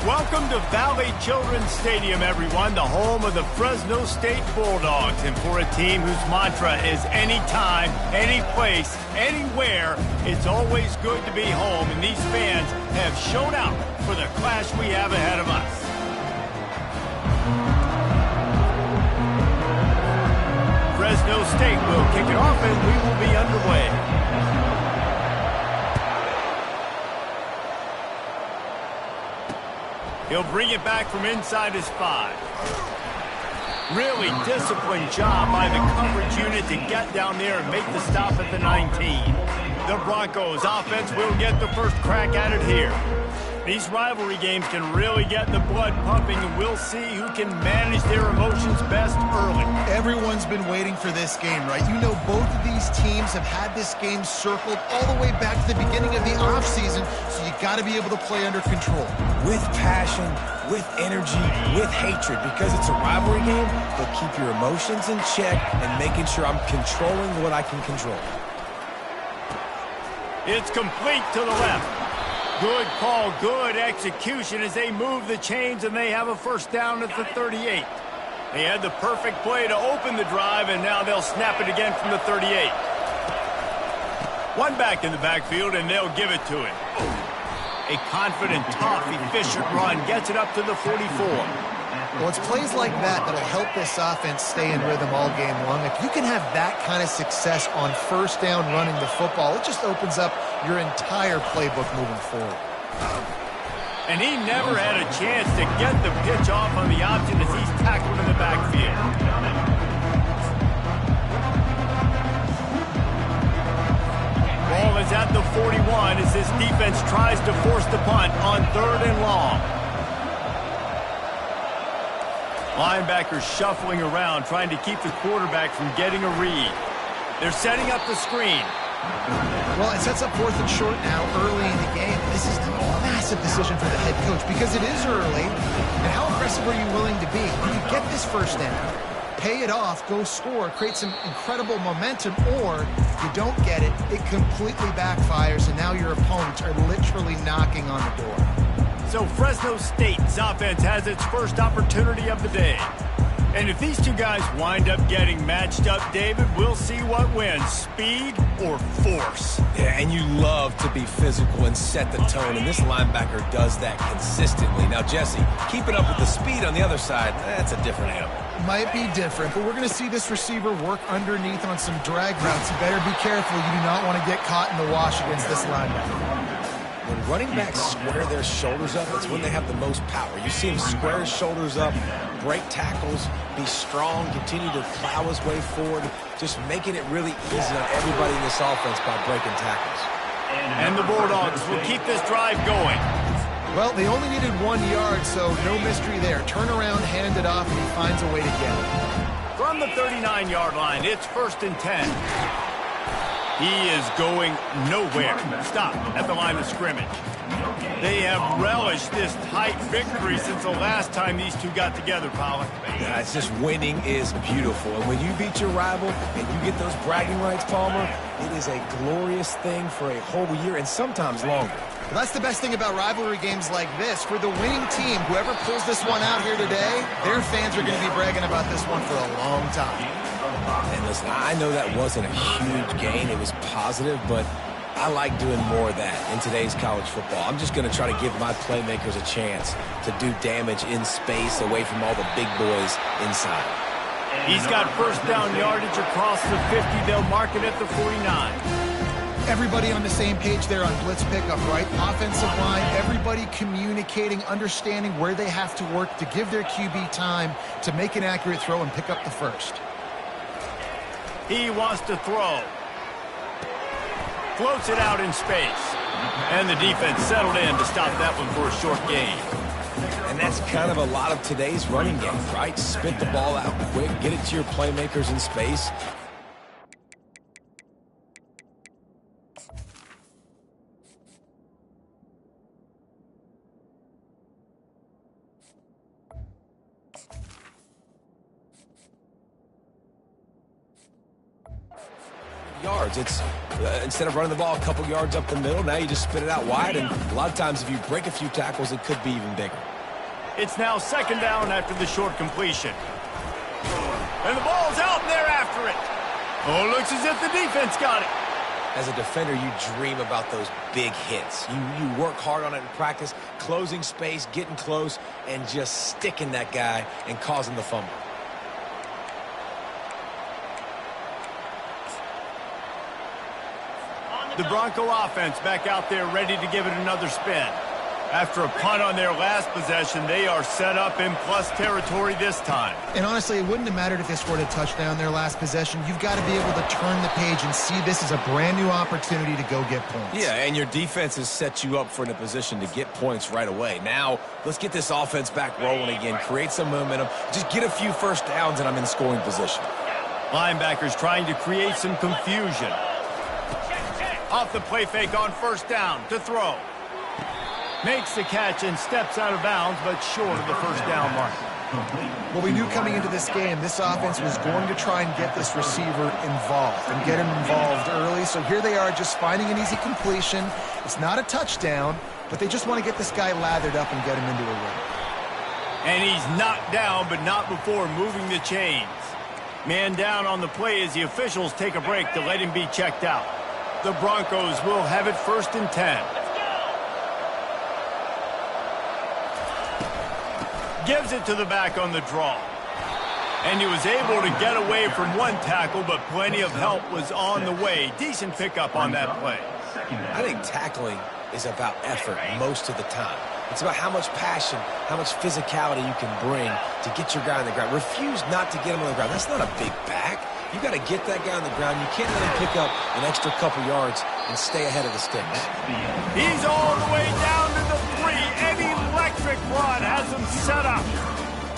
Welcome to Valley Children's Stadium, everyone, the home of the Fresno State Bulldogs. And for a team whose mantra is anytime, any place, anywhere, it's always good to be home. And these fans have shown out for the clash we have ahead of us. Fresno State will kick it off and we will be underway. He'll bring it back from inside his 5. Really disciplined job by the coverage unit to get down there and make the stop at the 19. The Broncos offense will get the first crack at it here. These rivalry games can really get the blood pumping, and we'll see who can manage their emotions best early. Everyone's been waiting for this game, right? You know, both of these teams have had this game circled all the way back to the beginning of the offseason, so you got to be able to play under control. With passion, with energy, with hatred, because it's a rivalry game, but keep your emotions in check and making sure I'm controlling what I can control. It's complete to the left. Good call, good execution as they move the chains and they have a first down at the 38. They had the perfect play to open the drive, and now they'll snap it again from the 38. One back in the backfield, and they'll give it to him. A confident, tough, efficient run gets it up to the 44. Well, it's plays like that that'll help this offense stay in rhythm all game long. If you can have that kind of success on first down running the football, it just opens up your entire playbook moving forward. And he never had a chance to get the pitch off on the option as he's tackled in the backfield. Ball is at the 41 as this defense tries to force the punt on 3rd and long. Linebackers shuffling around, trying to keep the quarterback from getting a read. They're setting up the screen. Well, it sets up 4th and short now early in the game. This is a massive decision for the head coach because it is early. And how aggressive are you willing to be? You get this first down, pay it off, go score, create some incredible momentum, or you don't get it, it completely backfires, and now your opponents are literally knocking on the door. So Fresno State's offense has its first opportunity of the day. And if these two guys wind up getting matched up, David, we'll see what wins, speed or force. Yeah, and you love to be physical and set the tone, and this linebacker does that consistently. Now, Jesse, keeping up with the speed on the other side, that's a different animal. Might be different, but we're going to see this receiver work underneath on some drag routes. You better be careful. You do not want to get caught in the wash against this linebacker. When running backs square their shoulders up, it's when they have the most power. You see him square his shoulders up, break tackles, be strong, continue to plow his way forward, just making it really easy on everybody in this offense by breaking tackles. And the Bulldogs will keep this drive going. Well, they only needed 1 yard, so no mystery there. Turn around, hand it off, and he finds a way to get it. From the 39-yard line, it's 1st and 10. He is going nowhere. Stop at the line of scrimmage. They have relished this tight victory since the last time these two got together, Pollard. Yeah, it's just winning is beautiful. And when you beat your rival and you get those bragging rights, Palmer, it is a glorious thing for a whole year and sometimes longer. Well, that's the best thing about rivalry games like this. For the winning team, whoever pulls this one out here today, their fans are going to be bragging about this one for a long time. And listen, I know that wasn't a huge gain. It was positive, but I like doing more of that in today's college football. I'm just going to try to give my playmakers a chance to do damage in space away from all the big boys inside. He's got first down yardage across the 50. They'll mark it at the 49. Everybody on the same page there on blitz pickup, right? Offensive line, everybody communicating, understanding where they have to work to give their QB time to make an accurate throw and pick up the first. He wants to throw. Floats it out in space. And the defense settled in to stop that one for a short gain. And that's kind of a lot of today's running game, right? Spit the ball out quick, get it to your playmakers in space. Yards. It's instead of running the ball a couple yards up the middle, now you just spit it out wide, and a lot of times if you break a few tackles, it could be even bigger. It's now second down after the short completion. And the ball's out, and they're after it. Oh, it looks as if the defense got it. As a defender, you dream about those big hits. You work hard on it in practice, closing space, getting close, and just sticking that guy and causing the fumble. The Bronco offense back out there ready to give it another spin. After a punt on their last possession, they are set up in plus territory this time. And honestly, it wouldn't have mattered if they scored a touchdown their last possession. You've got to be able to turn the page and see this as a brand new opportunity to go get points. Yeah, and your defense has set you up for in a position to get points right away. Now, let's get this offense back rolling again, create some momentum, just get a few first downs, and I'm in scoring position. Linebackers trying to create some confusion. Off the play fake on first down to throw. Makes the catch and steps out of bounds, but short of the first down mark. Well, we knew coming into this game, this offense was going to try and get this receiver involved and get him involved early. So here they are just finding an easy completion. It's not a touchdown, but they just want to get this guy lathered up and get him into a run. And he's knocked down, but not before moving the chains. Man down on the play as the officials take a break to let him be checked out. The Broncos will have it 1st and 10. Gives it to the back on the draw. And he was able to get away from one tackle, but plenty of help was on the way. Decent pickup on that play. I think tackling is about effort most of the time. It's about how much passion, how much physicality you can bring to get your guy on the ground. Refuse not to get him on the ground. That's not a big back. You got to get that guy on the ground. You can't let him pick up an extra couple yards and stay ahead of the sticks. He's all the way down to the 3. An electric run has him set up.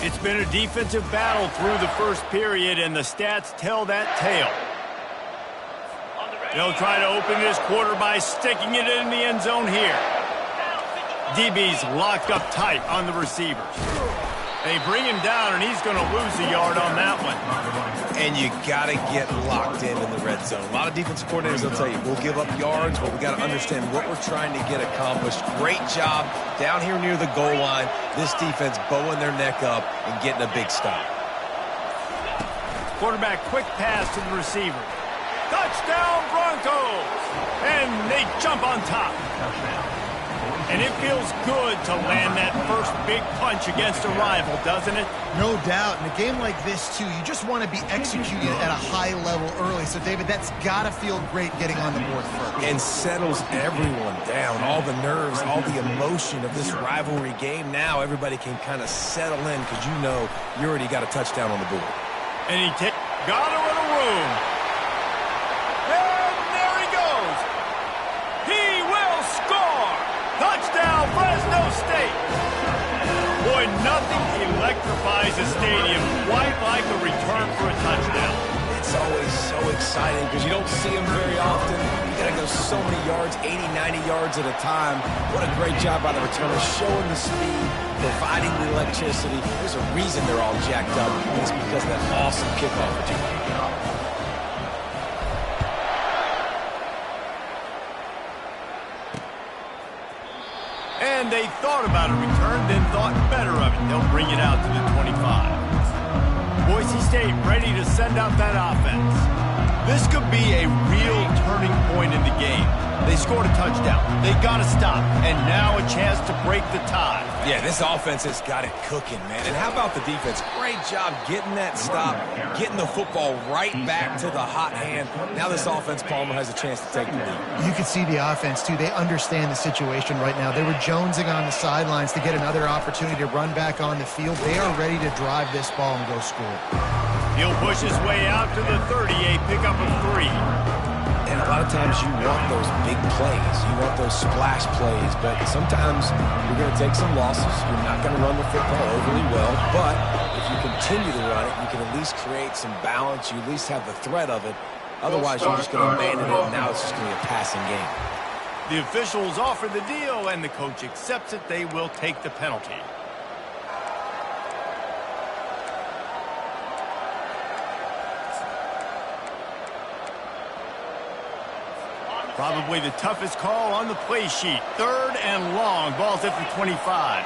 It's been a defensive battle through the first period, and the stats tell that tale. They'll try to open this quarter by sticking it in the end zone here. DB's locked up tight on the receivers. They bring him down, and he's going to lose a yard on that one. And you got to get locked in the red zone. A lot of defensive coordinators will tell you, we'll give up yards, but we got to understand what we're trying to get accomplished. Great job down here near the goal line. This defense bowing their neck up and getting a big stop. Quarterback quick pass to the receiver. Touchdown Broncos! And they jump on top. And it feels good to land that first big punch against a rival, doesn't it? No doubt. In a game like this, too, you just want to be executing at a high level early. So, David, that's got to feel great getting on the board first. And settles everyone down. All the nerves, all the emotion of this rivalry game. Now everybody can kind of settle in because you know you already got a touchdown on the board. And he got a little room. And there he goes. He will score. Touchdown, Fresno State. Boy, nothing electrifies a stadium quite like a return for a touchdown. It's always so exciting because you don't see them very often. You got to go so many yards, 80, 90 yards at a time. What a great job by the returner, showing the speed, providing the electricity. There's a reason they're all jacked up, and it's because of that awesome kickoff return. And they thought about a return, then thought better of it. They'll bring it out to the 25. Boise State ready to send out that offense. This could be a real turning point in the game. They scored a touchdown. They got to stop. And now a chance to break the tie. Yeah, this offense has got it cooking, man. And how about the defense? Great job getting that stop, getting the football right back to the hot hand. Now this offense, Palmer, has a chance to take the lead. You can see the offense, too. They understand the situation right now. They were jonesing on the sidelines to get another opportunity to run back on the field. They are ready to drive this ball and go score. He'll push his way out to the 30, a pickup of 3. And a lot of times you want those big plays. You want those splash plays. But sometimes you're going to take some losses. You're not going to run the football overly well. But if you continue to run it, you can at least create some balance. You at least have the threat of it. Otherwise, you're just going to abandon it. And now it's just going to be a passing game. The officials offer the deal, and the coach accepts it. They will take the penalty. Probably the toughest call on the play sheet. 3rd and long. Ball's at the 25.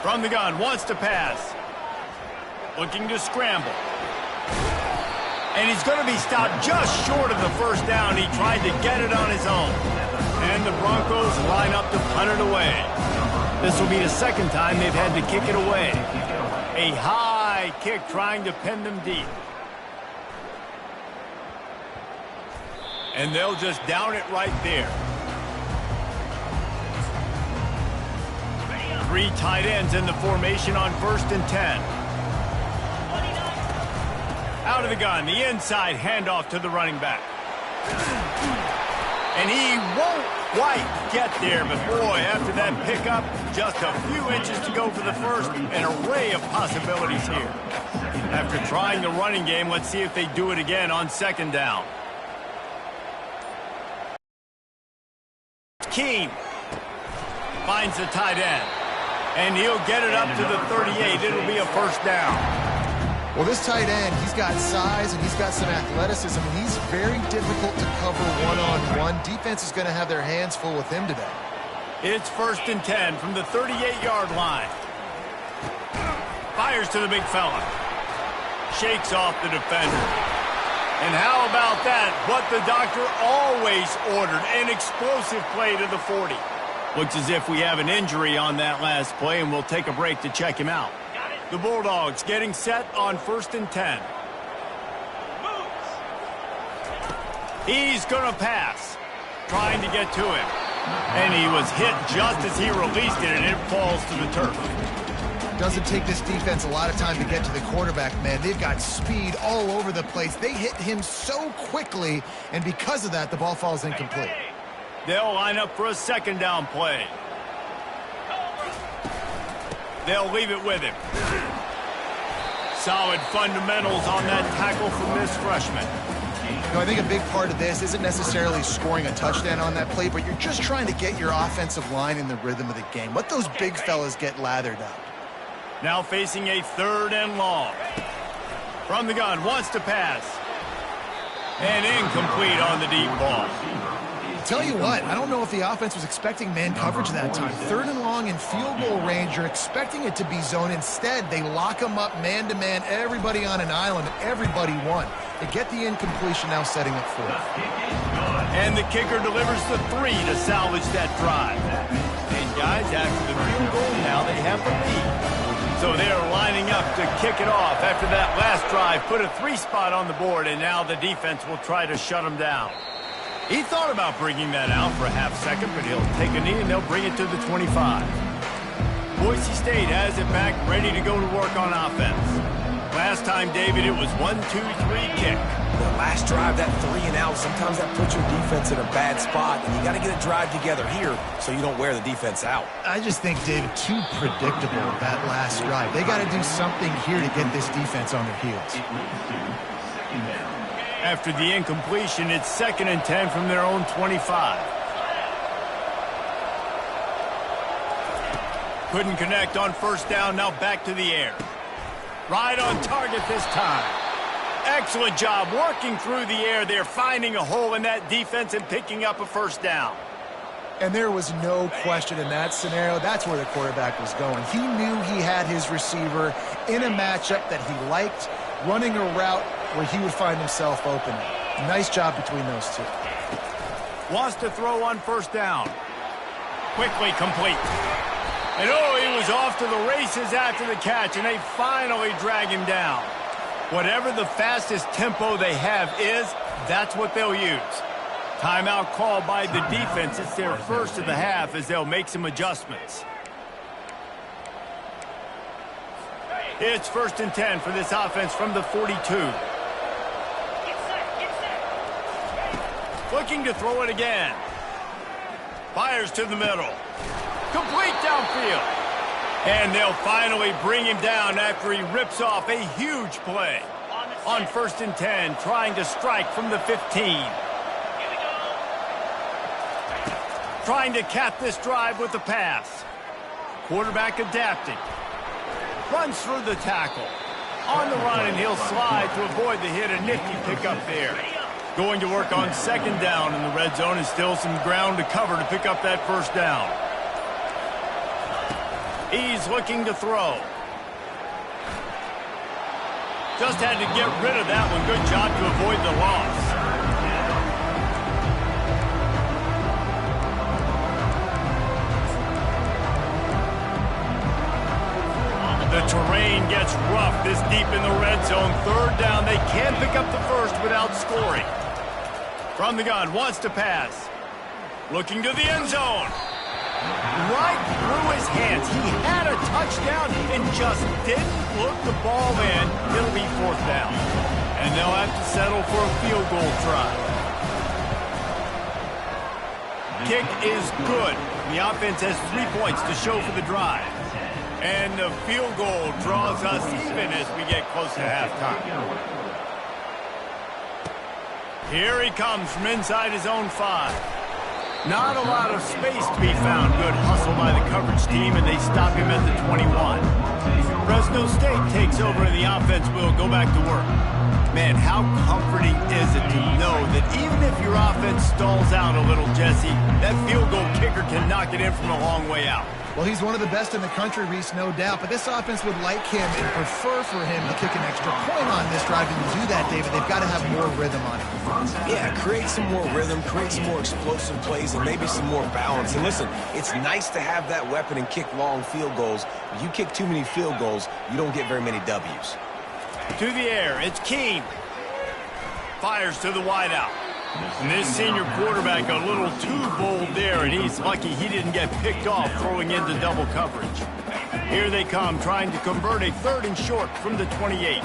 From the gun, wants to pass. Looking to scramble. And he's going to be stopped just short of the first down. He tried to get it on his own. And the Broncos line up to punt it away. This will be the second time they've had to kick it away. A high kick trying to pin them deep. And they'll just down it right there. 3 tight ends in the formation on 1st and 10. Out of the gun, the inside handoff to the running back. And he won't quite get there, but boy, after that pickup, just a few inches to go for the first. An array of possibilities here. After trying the running game, let's see if they do it again on 2nd down. Keene finds the tight end. And he'll get it up to the 38. It'll be a first down. Well, this tight end, he's got size and he's got some athleticism, and he's very difficult to cover one-on-one. Defense is going to have their hands full with him today. It's 1st and 10 from the 38-yard line. Fires to the big fella. Shakes off the defender. And how about that? What the doctor always ordered, an explosive play to the 40. Looks as if we have an injury on that last play, and we'll take a break to check him out. The Bulldogs getting set on 1st and 10. He's going to pass, trying to get to him. And he was hit just as he released it, and it falls to the turf. Doesn't take this defense a lot of time to get to the quarterback, man. They've got speed all over the place. They hit him so quickly, and because of that, the ball falls incomplete. They'll line up for a 2nd down play. They'll leave it with him. Solid fundamentals on that tackle from this freshman. I think a big part of this isn't necessarily scoring a touchdown on that play, but you're just trying to get your offensive line in the rhythm of the game. Let those big fellas get lathered up. Now facing a 3rd and long. From the gun, wants to pass. And incomplete on the deep ball. Tell you what, I don't know if the offense was expecting man coverage that time. 3rd and long in field goal range, you're expecting it to be zone. Instead, they lock them up man-to-man, everybody on an island, and everybody won. They get the incompletion, now setting up 4th. And the kicker delivers the 3 to salvage that drive. And guys, after the field goal, now they have the lead. So they're lining up to kick it off. After that last drive, put a 3 spot on the board, and now the defense will try to shut them down. He thought about bringing that out for a half second, but he'll take a knee and they'll bring it to the 25. Boise State has it back, ready to go to work on offense. Last time, David, it was 1-2-3 kick. The last drive, that 3 and out, sometimes that puts your defense in a bad spot, and you got to get a drive together here so you don't wear the defense out. I just think, David, too predictable that last drive. They got to do something here to get this defense on their heels. After the incompletion, it's 2nd and 10 from their own 25. Couldn't connect on 1st down, now back to the air. Right on target this time. Excellent job working through the air there, finding a hole in that defense and picking up a 1st down. And there was no question in that scenario. That's where the quarterback was going. He knew he had his receiver in a matchup that he liked, running a route where he would find himself open. Nice job between those two. Wants to throw on 1st down. Quickly complete. And oh, he was off to the races after the catch, and they finally drag him down. Whatever the fastest tempo they have is, that's what they'll use. Timeout called by the defense. It's their first of the half as they'll make some adjustments. It's 1st and 10 for this offense from the 42. Looking to throw it again. Fires to the middle. Complete downfield. And they'll finally bring him down after he rips off a huge play. On 1st and 10, trying to strike from the 15. Trying to cap this drive with the pass. Quarterback adapting. Runs through the tackle. On the run, and he'll slide to avoid the hit. A nifty pickup there. Going to work on 2nd down in the red zone, and still some ground to cover to pick up that 1st down. He's looking to throw. Just had to get rid of that one. Good job to avoid the loss. The terrain gets rough this deep in the red zone. Third down. They can't pick up the first without scoring. From the gun, wants to pass. Looking to the end zone. Right through his hands. He had a touchdown and just didn't look the ball in. It'll be fourth down. And they'll have to settle for a field goal try. Kick is good. The offense has 3 points to show for the drive. And the field goal draws us even as we get close to halftime. Here he comes from inside his own 5. Not a lot of space to be found. Good hustle by the coverage team, and they stop him at the 21. Fresno State takes over, and the offense will go back to work. Man, how comforting is it to know that even if your offense stalls out a little, Jesse, that field goal kicker can knock it in from a long way out. Well, he's one of the best in the country, Reese, no doubt. But this offense would like him and prefer for him to kick an extra point on this drive. And to do that, David, they've got to have more rhythm on it. Yeah, create some more rhythm, create some more explosive plays, and maybe some more balance. And listen, it's nice to have that weapon and kick long field goals. If you kick too many field goals, you don't get very many W's. To the air, it's Keene. Fires to the wideout. And this senior quarterback a little too bold there, and he's lucky he didn't get picked off throwing into double coverage. Here they come, trying to convert a 3rd and short from the 28.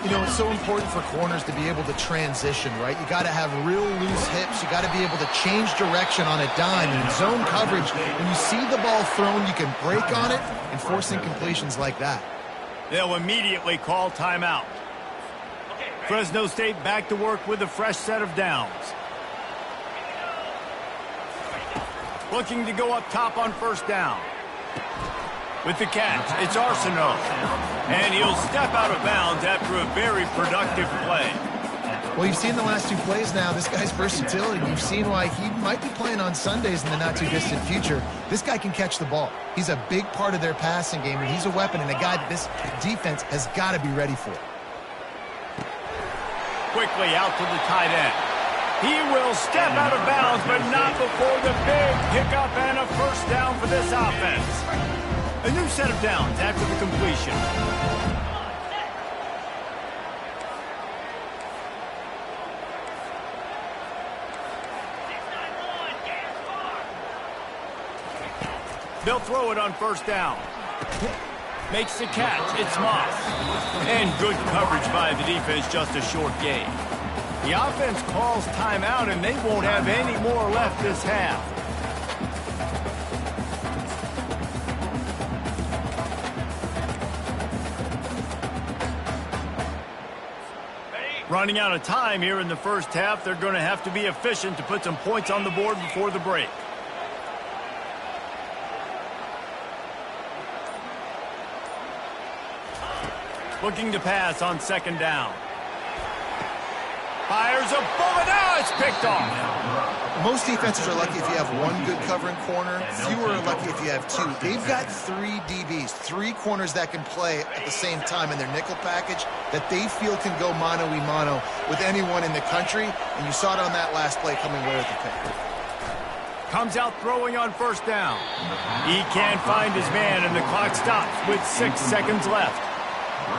You know, it's so important for corners to be able to transition, right? You got to have real loose hips. You got to be able to change direction on a dime. And in zone coverage, when you see the ball thrown, you can break on it and force incompletions like that. They'll immediately call timeout. Fresno State back to work with a fresh set of downs. Looking to go up top on first down. With the catch, it's Arsenault. And he'll step out of bounds after a very productive play. Well, you've seen the last 2 plays now. This guy's versatility. You've seen why he might be playing on Sundays in the not-too-distant future. This guy can catch the ball. He's a big part of their passing game, and he's a weapon and a guy that this defense has got to be ready for. Quickly out to the tight end. He will step out of bounds, but not before the big pickup and a first down for this offense. A new set of downs after the completion. They'll throw it on first down. Makes the catch. It's Moss. And good coverage by the defense, just a short gain. The offense calls timeout, and they won't have any more left this half. Running out of time here in the first half. They're going to have to be efficient to put some points on the board before the break. Looking to pass on second down. Fires a bullet. Now it's picked off. Most defenses are lucky if you have 1 good covering corner. Fewer are lucky if you have 2. They've got 3 DBs, 3 corners that can play at the same time in their nickel package that they feel can go mano-a-mano with anyone in the country. And you saw it on that last play coming away with the pick. Comes out throwing on first down. He can't find his man, and the clock stops with 6 seconds left.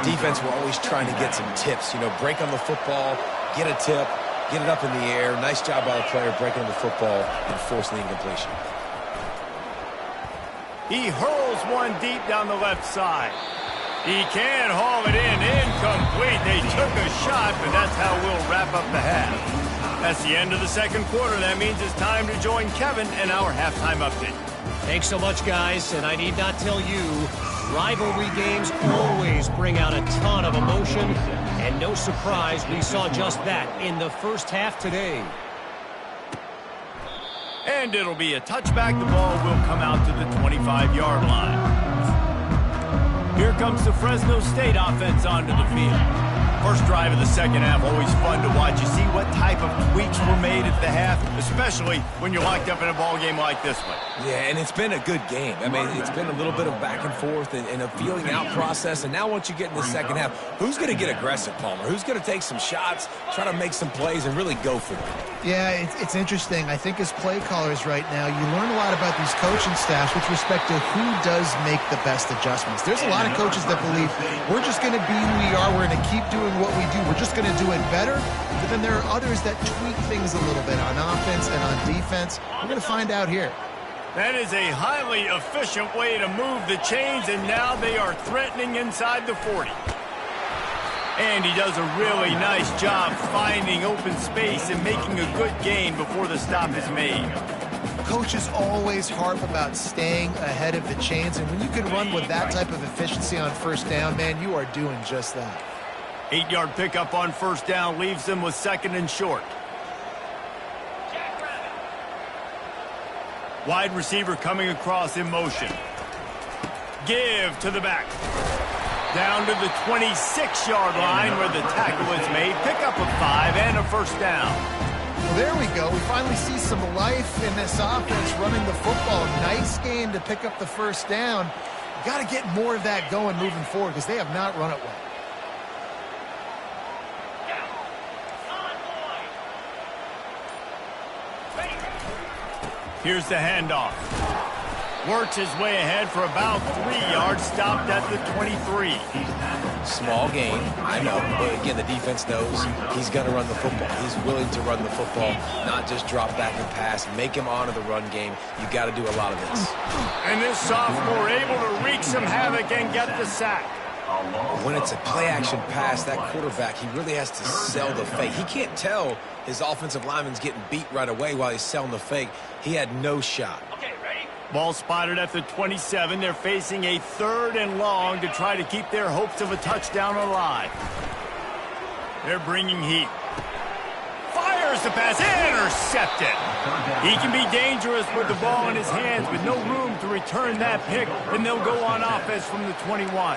Defense, we're always trying to get some tips. You know, break on the football, get a tip, get it up in the air. Nice job by the player breaking on the football and forcing the incompletion. He hurls one deep down the left side. He can haul it in. Incomplete. They took a shot, but that's how we'll wrap up the half. That's the end of the second quarter. That means it's time to join Kevin in our halftime update. Thanks so much, guys. And I need not tell you, rivalry games always bring out a ton of emotion. And no surprise, we saw just that in the first half today. And it'll be a touchback. The ball will come out to the 25-yard line. Here comes the Fresno State offense onto the field. First drive of the second half, always fun to watch. You see what type of tweaks were made at the half, especially when you're locked up in a ball game like this one. Yeah, and it's been a good game. I mean, it's been a little bit of back and forth and a feeling out process. And now once you get in the second half, who's going to get aggressive, Palmer? Who's going to take some shots, try to make some plays, and really go for it? Yeah, it's interesting. I think as play callers right now, you learn a lot about these coaching staffs with respect to who does make the best adjustments. There's a lot of coaches that believe we're just going to be who we are. We're going to keep doing what we do. We're just going to do it better. But then there are others that tweak things a little bit on offense and on defense. We're going to find out here. That is a highly efficient way to move the chains, and now they are threatening inside the 40. And he does a really nice job finding open space and making a good gain before the stop is made. Coaches always harp about staying ahead of the chains, and when you can run with that type of efficiency on first down, man, you are doing just that. 8-yard pickup on first down leaves them with second and short. Wide receiver coming across in motion. Give to the back. Down to the 26-yard line where the tackle is made. Pickup of 5 and a first down. Well, there we go. We finally see some life in this offense running the football. Nice game to pick up the first down. Got to get more of that going moving forward because they have not run it well. Here's the handoff. Works his way ahead for about 3 yards, stopped at the 23. Small gain, I know, but again, the defense knows he's going to run the football. He's willing to run the football, not just drop back and pass, make him honor the run game. You got to do a lot of this. And this sophomore able to wreak some havoc and get the sack. When it's a play-action pass, that quarterback, he really has to sell the fake. He can't tell his offensive lineman's getting beat right away while he's selling the fake. He had no shot. Ball spotted at the 27. They're facing a 3rd and long to try to keep their hopes of a touchdown alive. They're bringing heat. Fires the pass. Intercepted. He can be dangerous with the ball in his hands, with no room to return that pick, and they'll go on offense from the 21.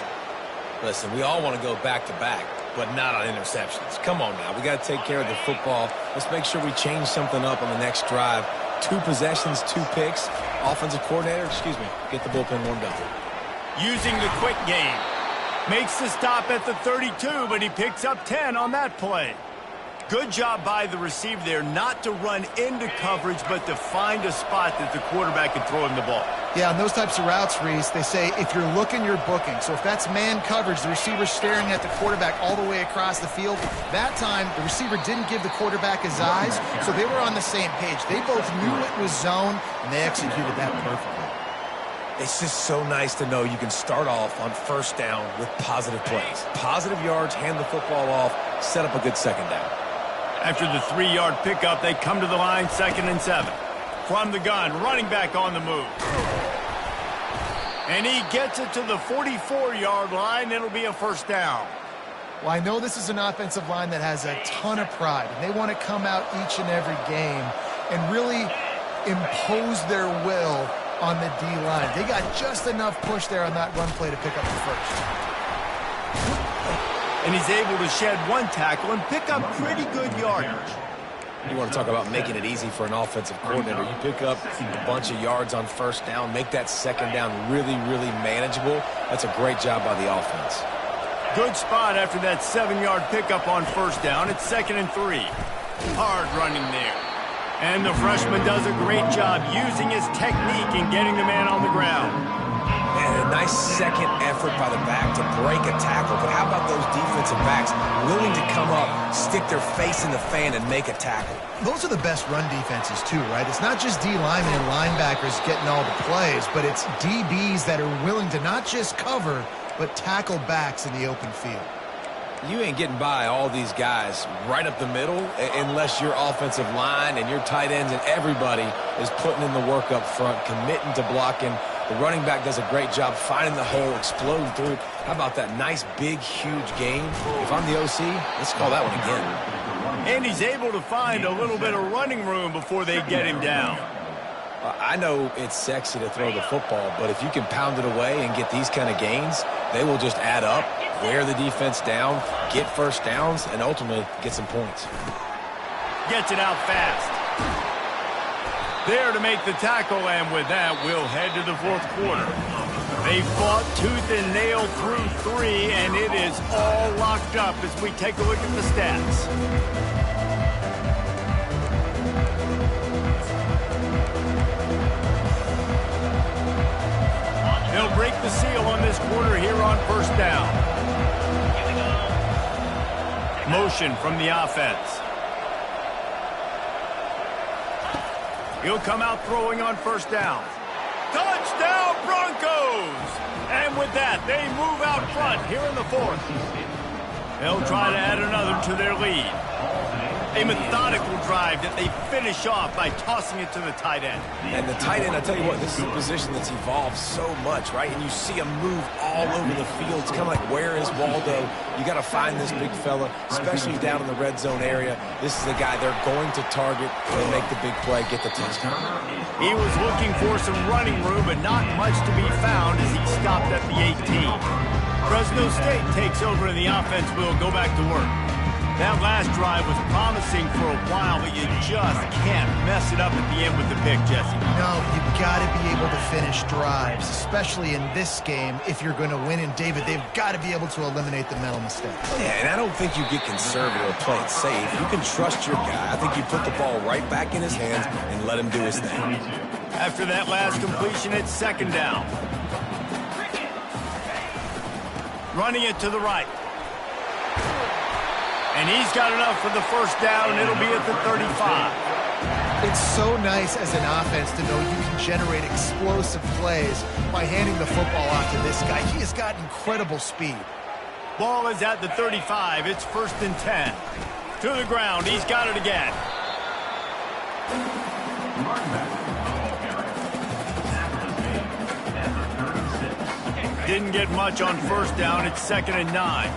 Listen, we all want to go back-to-back, but not on interceptions. Come on now. We got to take care of the football. Let's make sure we change something up on the next drive. 2 possessions, 2 picks. Offensive coordinator, get the bullpen warmed up. Using the quick game. Makes the stop at the 32, but he picks up 10 on that play. Good job by the receiver there not to run into coverage, but to find a spot that the quarterback can throw him the ball. Yeah, on those types of routes, Reese, they say if you're looking, you're booking. So if that's man coverage, the receiver's staring at the quarterback all the way across the field. That time, the receiver didn't give the quarterback his eyes, so they were on the same page. They both knew it was zone, and they executed that perfectly. It's just so nice to know you can start off on first down with positive plays. Positive yards, hand the football off, set up a good second down. After the 3-yard pickup, they come to the line, 2nd and 7. From the gun, running back on the move. And he gets it to the 44-yard line. It'll be a first down. Well, I know this is an offensive line that has a ton of pride, and they want to come out each and every game and really impose their will on the D-line. They got just enough push there on that run play to pick up the first. And he's able to shed 1 tackle and pick up pretty good yardage. You want to talk about making it easy for an offensive coordinator. You pick up a bunch of yards on first down, make that second down really, really manageable. That's a great job by the offense. Good spot after that 7-yard pickup on first down. It's 2nd and 3. Hard running there. And the freshman does a great job using his technique and getting the man on the ground. And a nice second effort by the back to break a tackle. But how about those defensive backs willing to come up, stick their face in the fan, and make a tackle? Those are the best run defenses, too, right? It's not just D linemen and linebackers getting all the plays, but it's DBs that are willing to not just cover, but tackle backs in the open field. You ain't getting by all these guys right up the middle unless your offensive line and your tight ends and everybody is putting in the work up front, committing to blocking. The running back does a great job finding the hole, exploding through. How about that nice, big, huge game? If I'm the OC, let's call that one again. And he's able to find a little bit of running room before they get him down. I know it's sexy to throw the football, but if you can pound it away and get these kind of gains, they will just add up, wear the defense down, get first downs and ultimately get some points. Gets it out fast. There to make the tackle, and with that, we'll head to the fourth quarter. They fought tooth and nail through 3, and it is all locked up as we take a look at the stats. They'll break the seal on this quarter here on first down. Motion from the offense. He'll come out throwing on first down. Touchdown, Broncos! And with that, they move out front here in the fourth. They'll try to add another to their lead. A methodical drive that they finish off by tossing it to the tight end. And the tight end, I tell you what, this is a position that's evolved so much, right? And you see him move all over the field. It's kind of like, where is Waldo? You got to find this big fella, especially down in the red zone area. This is the guy they're going to target and make the big play, get the touchdown. He was looking for some running room, but not much to be found as he stopped at the 18. Fresno State takes over and the offense will go back to work. That last drive was promising for a while, but you just can't mess it up at the end with the pick, Jesse. No, you've got to be able to finish drives, especially in this game if you're going to win. And, David, they've got to be able to eliminate the mental mistakes. Yeah, and I don't think you get conservative or play it safe. You can trust your guy. I think you put the ball right back in his hands and let him do his thing. After that last completion, it's second down. Running it to the right. And he's got enough for the first down, and it'll be at the 35. It's so nice as an offense to know you can generate explosive plays by handing the football off to this guy. He has got incredible speed. Ball is at the 35. It's first and 10. To the ground. He's got it again. Didn't get much on first down. It's second and 9.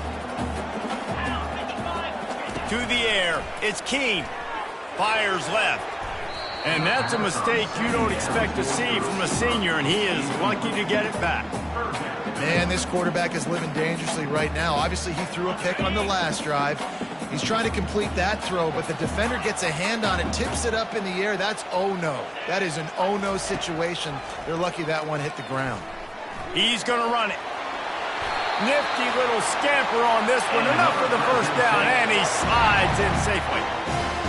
To the air, it's Keene. Fires left. And that's a mistake you don't expect to see from a senior, and he is lucky to get it back. Man, this quarterback is living dangerously right now. Obviously, he threw a pick on the last drive. He's trying to complete that throw, but the defender gets a hand on it, tips it up in the air. That's oh-no. That is an oh-no situation. They're lucky that one hit the ground. He's going to run it. Nifty little scamper on this one. Enough for the first down, and he slides in safely.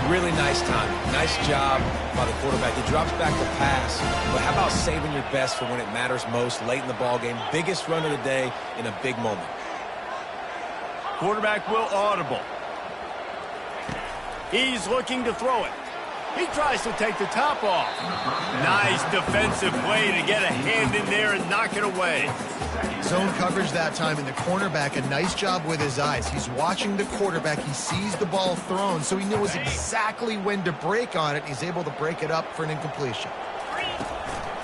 Really nice timing. Nice job by the quarterback. He drops back to pass, but how about saving your best for when it matters most late in the ballgame? Biggest run of the day in a big moment. Quarterback will audible. He's looking to throw it. He tries to take the top off. Nice defensive play to get a hand in there and knock it away. Zone coverage that time, and the cornerback, a nice job with his eyes. He's watching the quarterback. He sees the ball thrown, so he knows exactly when to break on it. He's able to break it up for an incompletion.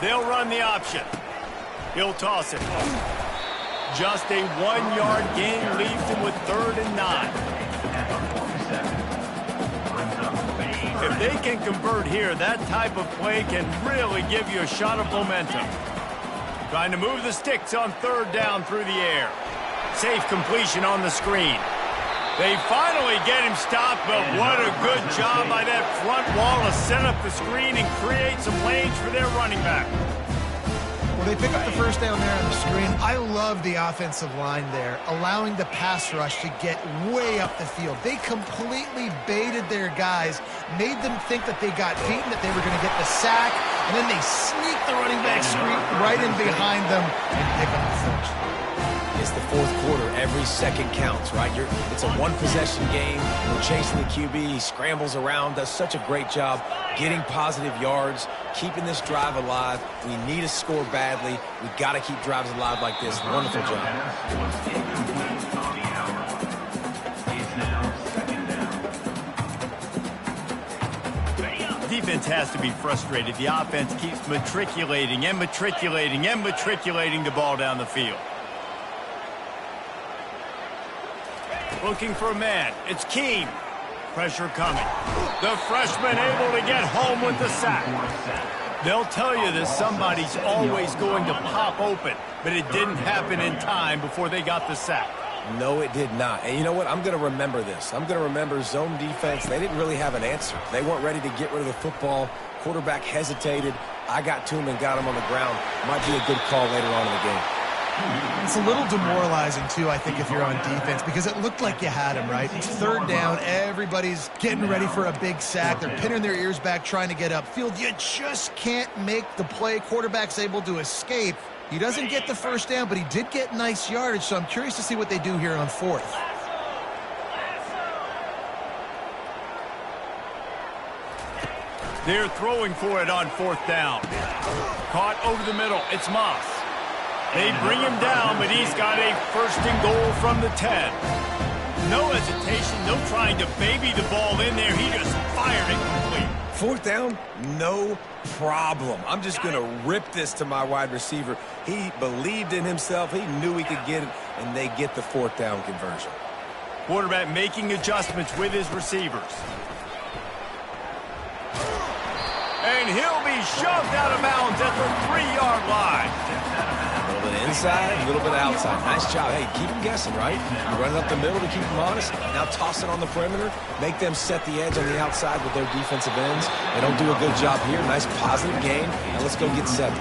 They'll run the option. He'll toss it. Just a 1-yard gain leaves him with third and 9. If they can convert here, that type of play can really give you a shot of momentum. Trying to move the sticks on third down through the air. Safe completion on the screen. They finally get him stopped, but what a good job by that front wall to set up the screen and create some lanes for their running back. Well, they pick up the first down there on the screen. I love the offensive line there, allowing the pass rush to get way up the field. They completely baited their guys, made them think that they got beaten, that they were going to get the sack, and then they sneak the running back screen right in behind them and pick up the first. It's the fourth quarter. Every second counts, right? It's a one-possession game. We're chasing the QB. He scrambles around, does such a great job getting positive yards, keeping this drive alive. We need to score badly. We've got to keep drives alive like this. Wonderful job. Defense has to be frustrated. The offense keeps matriculating and matriculating and matriculating the ball down the field. Looking for a man. It's Keene. Pressure coming. The freshman able to get home with the sack. They'll tell you that somebody's always going to pop open, but it didn't happen in time before they got the sack. No, it did not. And you know what? I'm going to remember this. I'm going to remember zone defense. They didn't really have an answer. They weren't ready to get rid of the football. Quarterback hesitated. I got to him and got him on the ground. Might be a good call later on in the game. It's a little demoralizing, too, I think, if you're on defense, because it looked like you had him, right? It's third down. Everybody's getting ready for a big sack. They're pinning their ears back, trying to get upfield. You just can't make the play. Quarterback's able to escape. He doesn't get the first down, but he did get nice yardage, so I'm curious to see what they do here on fourth. They're throwing for it on fourth down. Caught over the middle. It's Moss. They bring him down, but he's got a first and goal from the 10. No hesitation, no trying to baby the ball in there. He just fired it complete. Fourth down, no problem. I'm just going to rip this to my wide receiver. He believed in himself. He knew he could get it, and they get the fourth down conversion. Quarterback making adjustments with his receivers. And he'll be shoved out of bounds at the 3-yard line. A little bit inside, a little bit outside. Nice job. Hey, keep them guessing, right? You run it up the middle to keep them honest. Now toss it on the perimeter. Make them set the edge on the outside with their defensive ends. They don't do a good job here. Nice positive gain. Now let's go get 7.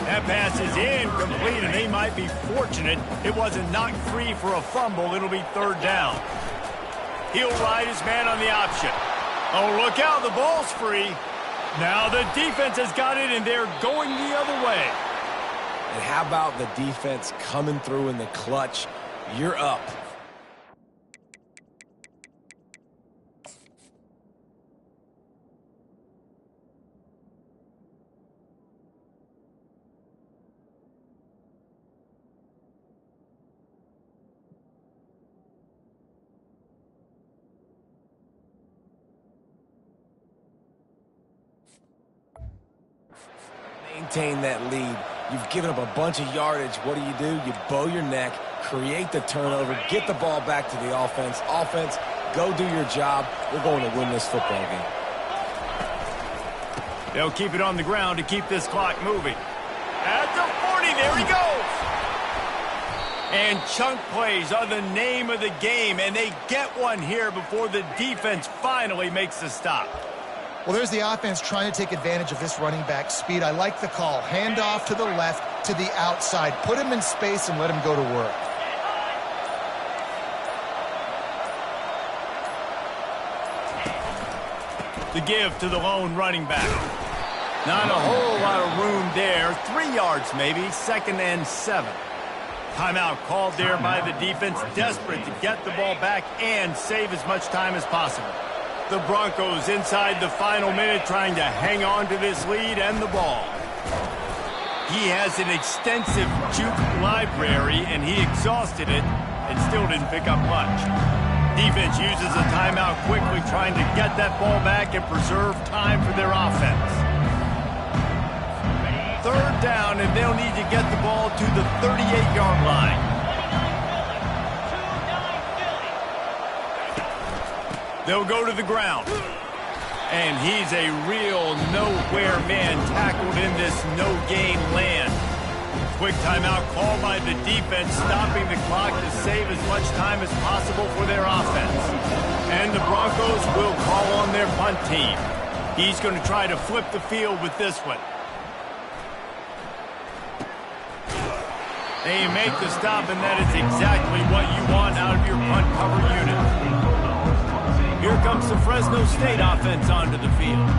That pass is incomplete, and they might be fortunate it wasn't knocked free for a fumble. It'll be third down. He'll ride his man on the option. Oh, look out. The ball's free. Now the defense has got it, and they're going the other way. And how about the defense coming through in the clutch? You're up. Maintain that lead. You've given up a bunch of yardage. What do? You bow your neck, create the turnover, get the ball back to the offense. Offense, go do your job. We're going to win this football game. They'll keep it on the ground to keep this clock moving. At the 40, there he goes. And chunk plays are the name of the game, and they get one here before the defense finally makes the stop. Well, there's the offense trying to take advantage of this running back speed. I like the call. Hand off to the left, to the outside. Put him in space and let him go to work. The give to the lone running back. Not a whole lot of room there. 3 yards maybe, 2nd and 7. Timeout called there by the defense, desperate to get the ball back and save as much time as possible. The Broncos inside the final minute trying to hang on to this lead and the ball. He has an extensive juke library, and he exhausted it and still didn't pick up much. Defense uses a timeout quickly, trying to get that ball back and preserve time for their offense. Third down, and they'll need to get the ball to the 38-yard line. They'll go to the ground. And he's a real nowhere man tackled in this no-gain land. Quick timeout called by the defense, stopping the clock to save as much time as possible for their offense. And the Broncos will call on their punt team. He's going to try to flip the field with this one. They make the stop, and that is exactly what you want out of your punt cover unit. Here comes the Fresno State offense onto the field.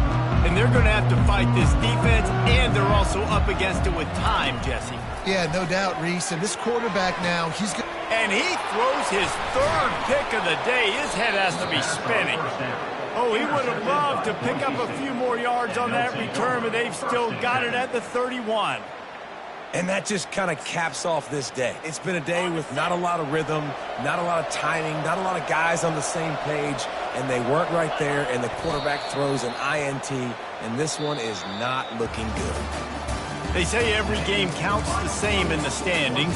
And they're going to have to fight this defense, and they're also up against it with time, Jesse. Yeah, no doubt, Reese. And this quarterback now, he's going to... And he throws his 3rd pick of the day. His head has to be spinning. Oh, he would have loved to pick up a few more yards on that return, but they've still got it at the 31. And that just kind of caps off this day. It's been a day with not a lot of rhythm, not a lot of timing, not a lot of guys on the same page, and they weren't right there, and the quarterback throws an INT, and this one is not looking good. They say every game counts the same in the standings.